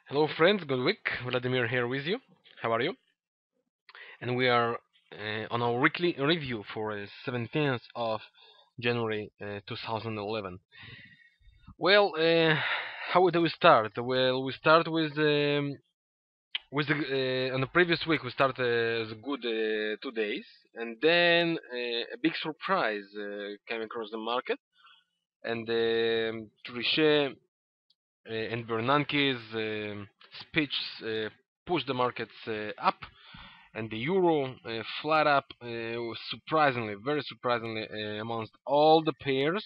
Hello friends, good week. Vladimir here with you. How are you? And we are on our weekly review for 17th of January 2011. Well, how do we start? Well, we start with on the previous week we started the good 2 days, and then a big surprise came across the market, and Trichet and Bernanke's speech pushed the markets up, and the euro flat up, surprisingly, very surprisingly, amongst all the pairs.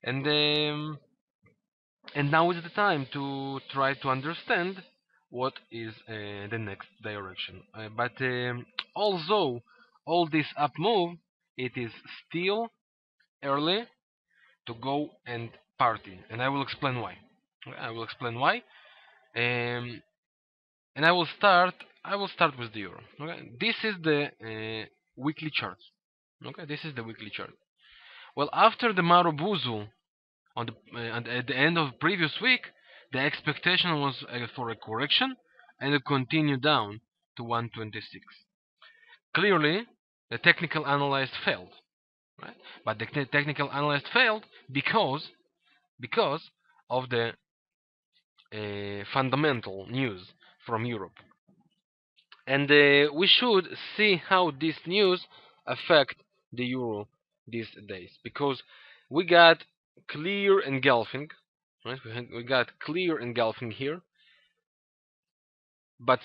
And um, and now is the time to try to understand what is the next direction. But although all this up move, it is still early to go and party, and I will explain why. I will explain why. Um, and I will start with the euro. Okay, this is the weekly chart. Okay, this is the weekly chart. Well, after the Marubuzu at the end of previous week, the expectation was for a correction and a continue down to 126. Clearly, the technical analyst failed, right? But the technical analyst failed because of the fundamental news from Europe. And we should see how this news affect the euro these days, because we got clear engulfing, right? We got clear engulfing here, but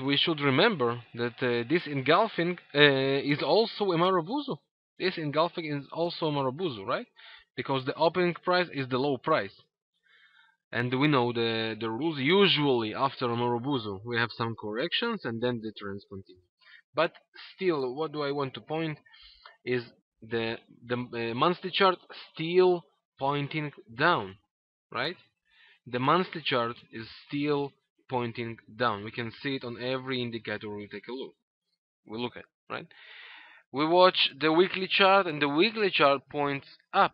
we should remember that this engulfing is also a Marubuzu. This engulfing is also a Marubuzu, right? Because the opening price is the low price. And we know the rules. Usually after a Marubuzu we have some corrections and then the trends continue. But still, what do I want to point is the monthly chart still pointing down, right? The monthly chart is still pointing down. We can see it on every indicator we take a look. We look at, right? We watch the weekly chart, and the weekly chart points up,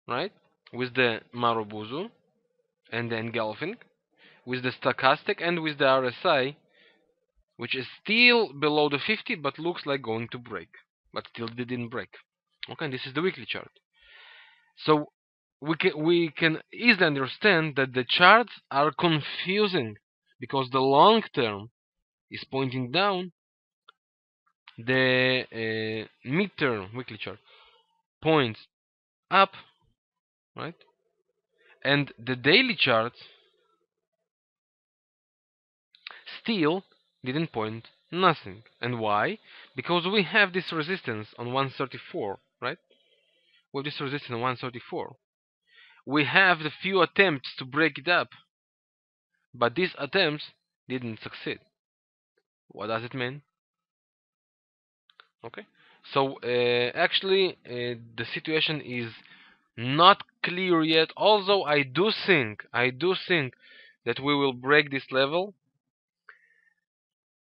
right? With the Marubuzu and the engulfing, with the stochastic and with the RSI, which is still below the 50 but looks like going to break, but still didn't break. Okay, this is the weekly chart. So we can easily understand that the charts are confusing because the long term is pointing down, the midterm weekly chart points up, right? And the daily chart still didn't point nothing. And why? Because we have this resistance on 134, right? With this resistance on 134, we have the few attempts to break it up, but these attempts didn't succeed. What does it mean? Okay, so actually the situation is not clear yet. Although I do think that we will break this level.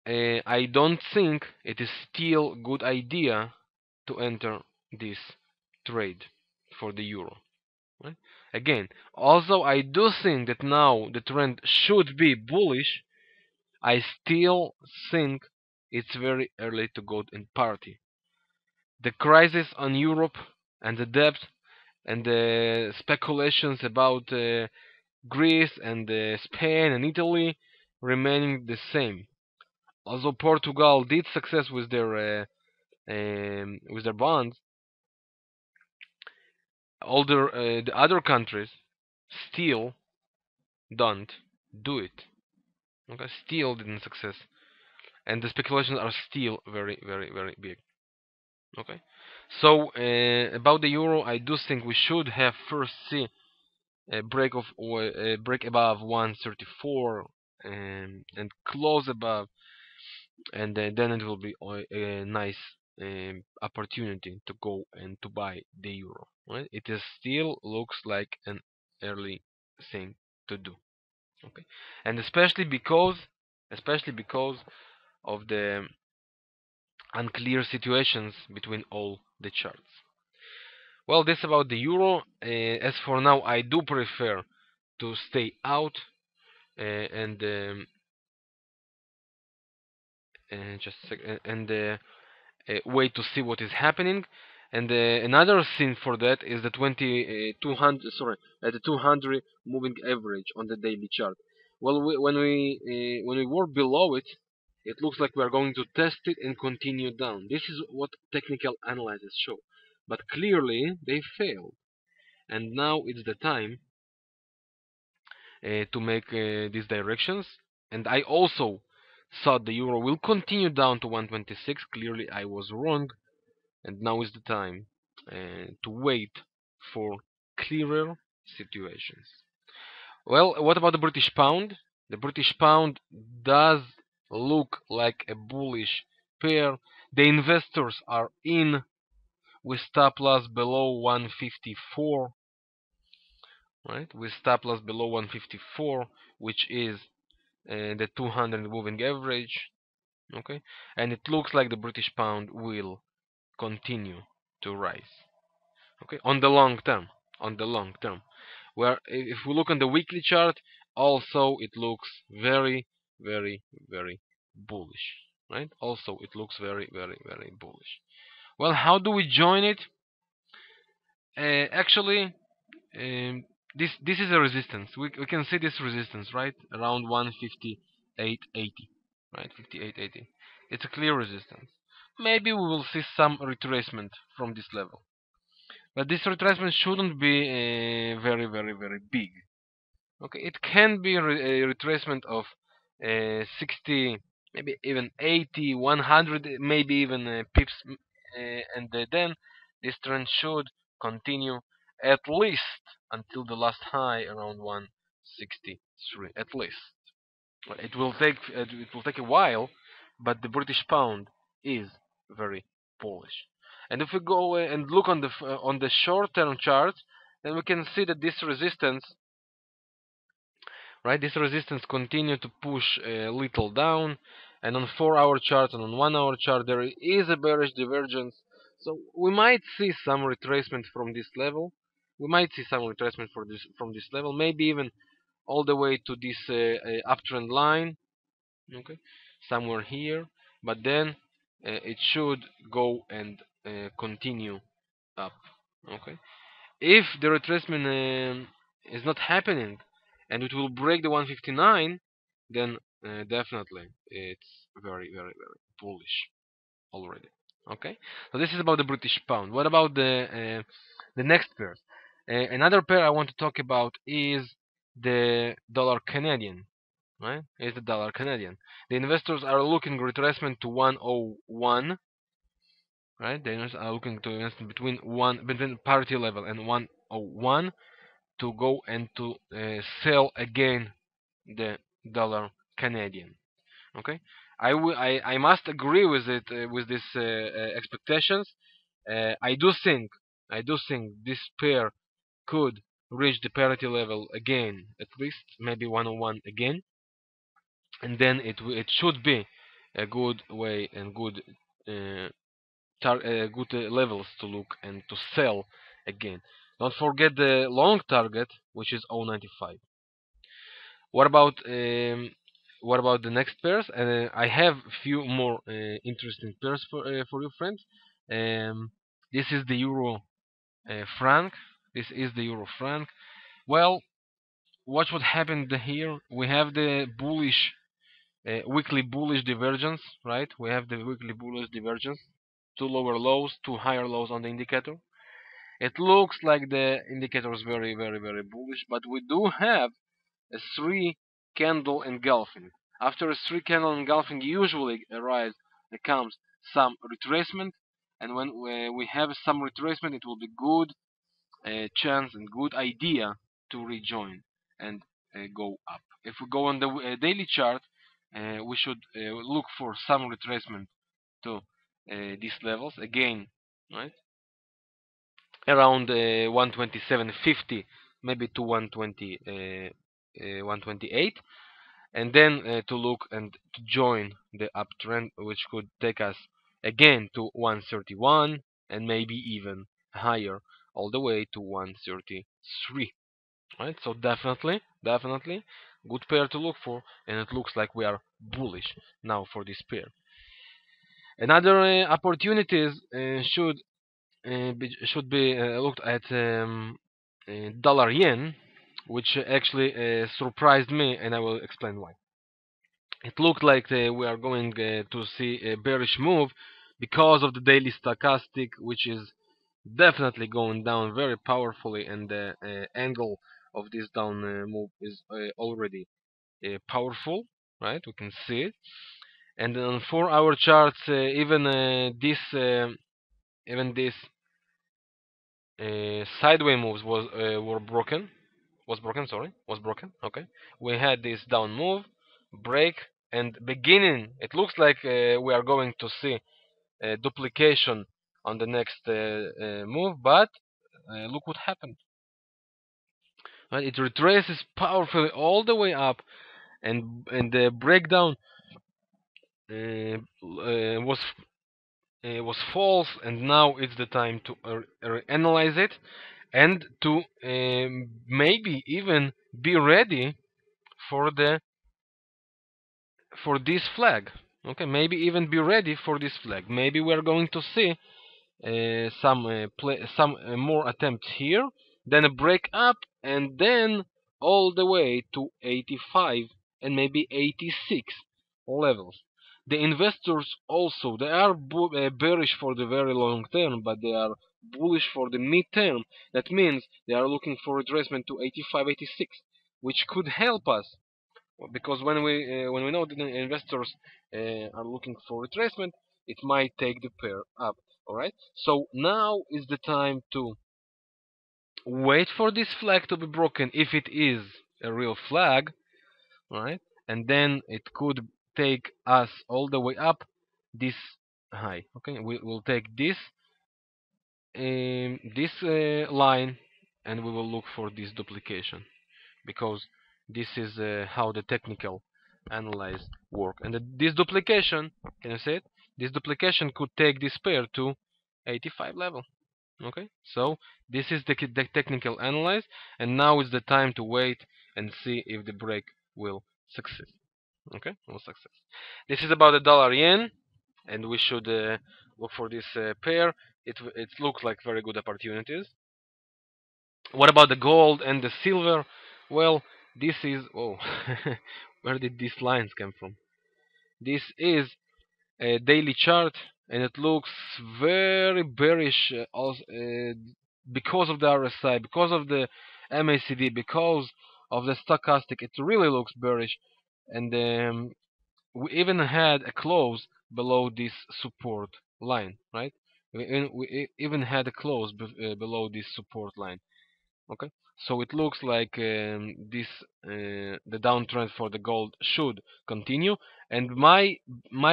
I don't think it is still good idea to enter this trade for the euro. Right? Again, although I do think that now the trend should be bullish, I still think it's very early to go and party. The crisis on Europe and the debt and the speculations about Greece and Spain and Italy remaining the same. Although Portugal did success with their bonds, the other countries still don't do it. Okay, still didn't success, and the speculations are still very, very, very big. Okay, so about the euro, I do think we should have first see a break above 134 and close above, and then it will be a nice opportunity to go and to buy the euro. Right? It is still looks like an early thing to do. Okay, and especially because of the unclear situations between all the charts. Well, this about the euro. As for now, I do prefer to stay out and just a sec- and wait to see what is happening. And another thing for that is the 200, the 200 moving average on the daily chart. Well, when we were below it, it looks like we are going to test it and continue down. This is what technical analysis show, but clearly they failed, and now it's the time to make these directions. And I also thought the euro will continue down to 126. Clearly, I was wrong, and now is the time to wait for clearer situations. Well, what about the British pound? The British pound does look like a bullish pair. The investors are in with stop loss below 154, right? With stop loss below 154, which is the 200 moving average. Okay, and it looks like the British pound will continue to rise. Okay, on the long term, where if we look on the weekly chart, also it looks very, very, very bullish, right? Also it looks very, very, very bullish. Well, how do we join it? Actually, this is a resistance. We can see this resistance right around 158.80, right? 58.80. It's a clear resistance. Maybe we will see some retracement from this level, but this retracement shouldn't be very, very, very big. Okay, it can be a retracement of 60, maybe even 80, 100, maybe even pips, and then this trend should continue at least until the last high around 163. At least it will take a while, but the British pound is very bullish. And if we go and look on the short-term chart, then we can see that this resistance, right? This resistance continue to push a little down, and on 4-hour chart and on 1-hour chart there is a bearish divergence. So we might see some retracement from this level. We might see some retracement from this level, maybe even all the way to this uptrend line. Okay, somewhere here, but then it should go and continue up. Okay, if the retracement is not happening and it will break the 159, then definitely it's very, very, very bullish already. Okay, so this is about the British pound. What about the next pair? Another pair I want to talk about is the dollar Canadian. Right, is the dollar Canadian. The investors are looking retracement to 101. Right, the investors are looking to invest between parity level and 101 to go and to sell again the dollar Canadian. Okay, I must agree with it with these expectations. I do think this pair could reach the parity level again, at least maybe 101 again, and then it should be a good way and good levels to look and to sell again. Don't forget the long target, which is 0.95. What about the next pairs? I have a few more interesting pairs for you, friends. This is the euro franc. This is the euro franc. Well, watch what happened here. We have the bullish weekly bullish divergence, right? We have the weekly bullish divergence. Two lower lows, two higher lows on the indicator. It looks like the indicator is very, very, very bullish, but we do have a three candle engulfing. After a three candle engulfing, usually comes some retracement, and when we have some retracement, it will be good chance and good idea to rejoin and go up. If we go on the daily chart, we should look for some retracement to these levels again, right? Around 127.50, maybe to 128, and then to look and to join the uptrend, which could take us again to 131 and maybe even higher, all the way to 133. right? So definitely good pair to look for, and it looks like we are bullish now for this pair. Another opportunities should be looked at dollar yen, which actually surprised me, and I will explain why. It looked like we are going to see a bearish move because of the daily stochastic, which is definitely going down very powerfully, and the angle of this down move is already powerful, right? We can see it, and on 4-hour charts, even this sideway moves was broken. Okay, we had this down move, break, and beginning. It looks like we are going to see duplication on the next move, but look what happened. Right? It retraces powerfully all the way up, and the breakdown was false, and now it's the time to analyze it and to maybe even be ready for the for this flag. Okay, maybe even be ready for this flag. Maybe we're going to see some more attempts here, then a break up, and then all the way to 85 and maybe 86 levels. The investors also, they are bearish for the very long term, but they are bullish for the mid term. That means they are looking for retracement to 85, 86, which could help us, because when we know that the investors are looking for retracement, it might take the pair up. All right. So now is the time to wait for this flag to be broken, if it is a real flag, all right, and then it could take us all the way up this high. Okay, we will take this line, and we will look for this duplication, because this is how the technical analyze work. And this duplication, can you see it? This duplication could take this pair to 85 level. Okay, so this is the technical analyze, and now is the time to wait and see if the break will succeed. Okay, will succeed. This is about the dollar yen, and we should look for this pair. It looks like very good opportunities. What about the gold and the silver? Well, this is, oh, where did these lines come from? This is a daily chart, and it looks very bearish because of the RSI, because of the MACD, because of the stochastic. It really looks bearish, and we even had a close below this support line, right? We even had a close below this support line. Okay, so it looks like the downtrend for the gold should continue, and my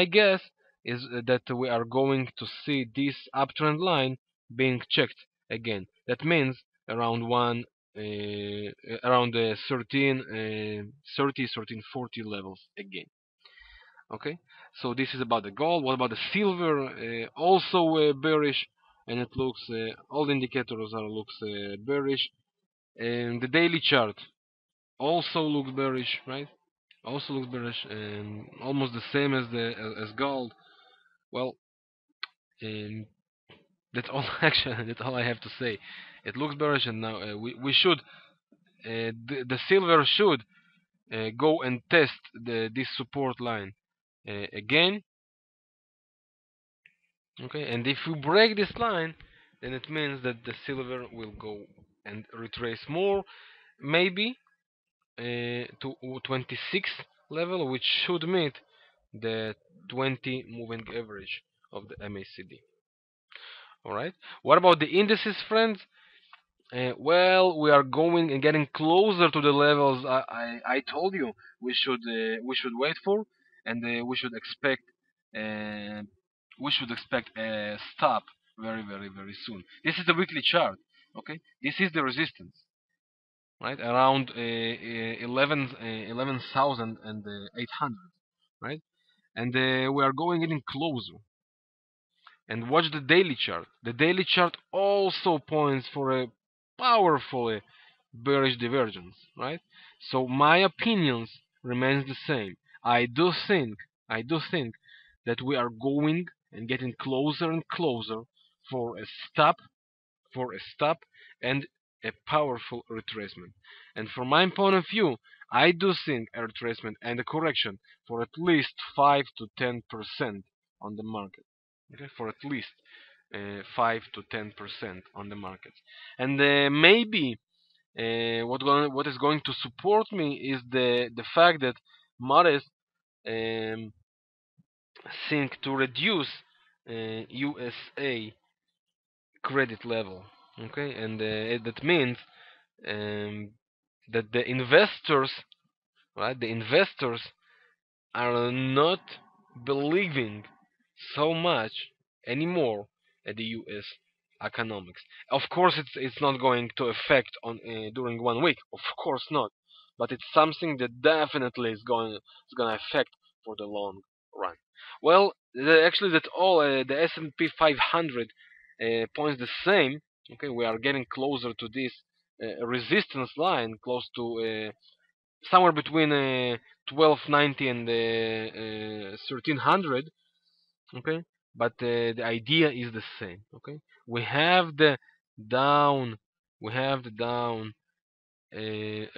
guess is that we are going to see this uptrend line being checked again. That means around around the 1340 levels again. Okay, so this is about the gold. What about the silver? Also bearish, and it looks all the indicators are looks bearish, and the daily chart also looks bearish, right? Also looks bearish, and almost the same as the as gold. Well, um, that's all. Actually, that's all I have to say. It looks bearish, and now we should the silver should go and test this support line again. Okay, and if we break this line, then it means that the silver will go and retrace more, maybe to 26 level, which should meet the 20 moving average of the MACD. All right. What about the indices, friends? Well, we are going and getting closer to the levels I told you we should wait for, and uh, we should expect a stop very soon. This is the weekly chart. Okay, this is the resistance, right, around 11,800, right, and we are going getting closer. And watch the daily chart. The daily chart also points for a powerful bearish divergence, right? So my opinions remains the same. I do think, I do think that we are going and getting closer and closer for a stop, for a stop and a powerful retracement. And from my point of view, I do think a retracement and a correction for at least 5 to 10% on the market. Okay, for at least 5 to 10% on the markets. And maybe what is going to support me is the fact that modest um, think to reduce USA credit level. Okay, and that means um, that the investors, right, the investors are not believing so much anymore at the U.S. economics. Of course, it's not going to affect on during 1 week. Of course not, but it's something that definitely is going to affect for the long run. Well, actually, that's all. The S&P 500 points the same. Okay, we are getting closer to this resistance line, close to somewhere between 1290 and 1300. Okay, but the idea is the same. Okay, we have the down, we have the uh,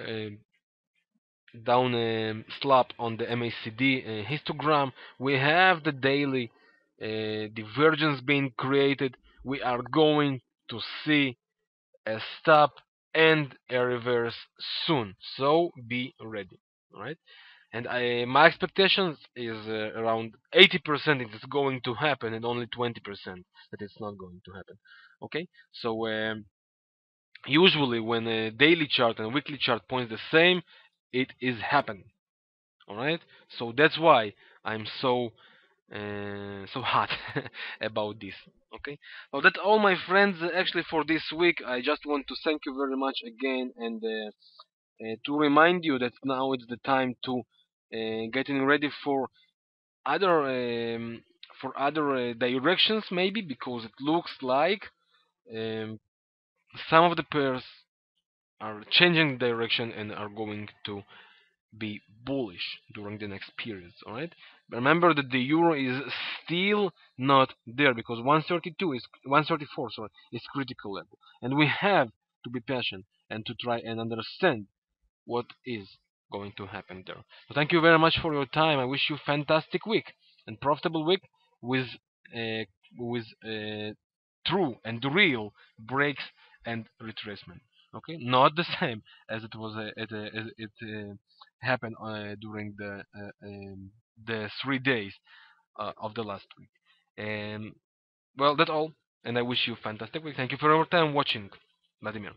uh, down slab on the MACD histogram. We have the daily divergence being created. We are going to see a stop and a reverse soon, so be ready. All right, and my expectations is around 80% it is going to happen, and only 20% that it's not going to happen. Okay, so usually when a daily chart and weekly chart points the same, it is happening. All right, so that's why I'm so hot about this. Okay, well, that's all, my friends. Actually, for this week, I just want to thank you very much again, and to remind you that now it's the time to getting ready other um, for other directions, maybe, because it looks like um, some of the pairs are changing direction and are going to be bullish during the next periods. All right. Remember that the euro is still not there, because 132 is 134. Sorry, is critical level, and we have to be patient and to try and understand what is going to happen there. So thank you very much for your time. I wish you fantastic week and profitable week with uh, true and real breaks and retracement. Okay, not the same as it was as it happened during the 3 days of the last week. And well, that's all. And I wish you fantastic week. Thank you for your time watching, Vladimir.